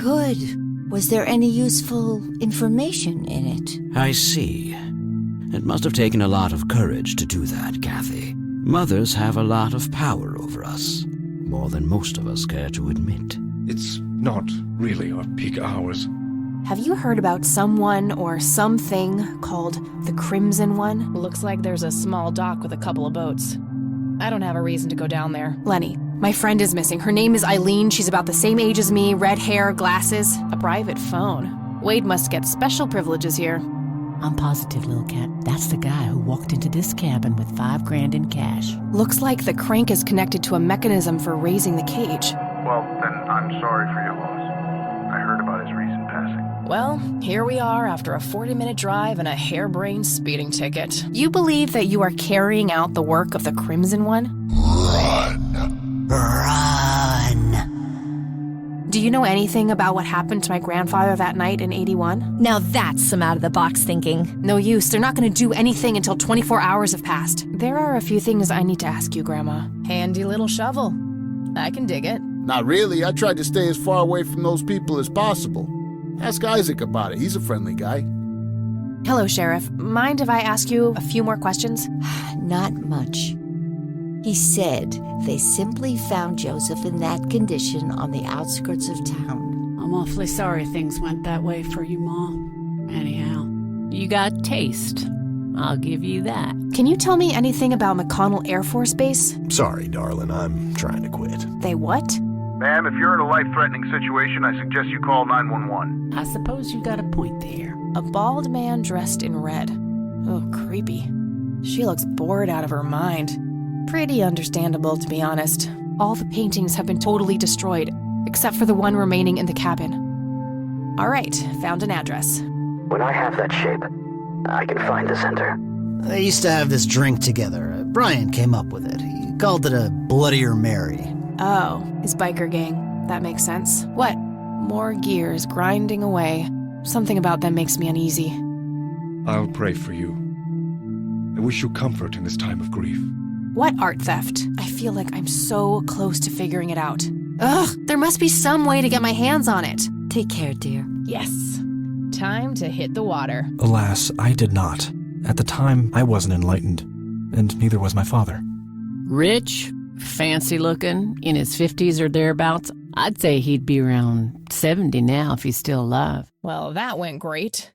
Good. Was there any useful information in it? I see. It must have taken a lot of courage to do that, Kathy. Mothers have a lot of power over us, more than most of us care to admit. It's not really our peak hours. Have you heard about someone or something called the Crimson One? Looks like there's a small dock with a couple of boats. I don't have a reason to go down there. Lenny, my friend is missing. Her name is Eileen. She's about the same age as me, red hair, glasses. A private phone. Wade must get special privileges here. I'm positive, Lil Cat. That's the guy who walked into this cabin with $5,000 in cash. Looks like the crank is connected to a mechanism for raising the cage. Well, then I'm sorry for your loss. I heard about his recent passing. Well, here we are after a 40-minute drive and a harebrained speeding ticket. You believe that you are carrying out the work of the Crimson One? Run! Do you know anything about what happened to my grandfather that night in 81? Now that's some out-of-the-box thinking. No use. They're not going to do anything until 24 hours have passed. There are a few things I need to ask you, Grandma. Handy little shovel. I can dig it. Not really. I tried to stay as far away from those people as possible. Ask Isaac about it. He's a friendly guy. Hello, Sheriff. Mind if I ask you a few more questions? Not much. He said they simply found Joseph in that condition on the outskirts of town. I'm awfully sorry things went that way for you, Ma. Anyhow. You got taste. I'll give you that. Can you tell me anything about McConnell Air Force Base? Sorry, darling, I'm trying to quit. They what? Ma'am, if you're in a life-threatening situation, I suggest you call 911. I suppose you got a point there. A bald man dressed in red. Oh, creepy. She looks bored out of her mind. Pretty understandable, to be honest. All the paintings have been totally destroyed, except for the one remaining in the cabin. All right, found an address. When I have that shape, I can find the center. They used to have this drink together. Brian came up with it. He called it a Bloodier Mary. Oh, his biker gang. That makes sense. What? More gears grinding away. Something about them makes me uneasy. I'll pray for you. I wish you comfort in this time of grief. What art theft? I feel like I'm so close to figuring it out. Ugh, there must be some way to get my hands on it. Take care, dear. Yes. Time to hit the water. Alas, I did not. At the time, I wasn't enlightened, and neither was my father. Rich, fancy-looking, in his 50s or thereabouts. I'd say he'd be around 70 now if he's still alive. Well, that went great.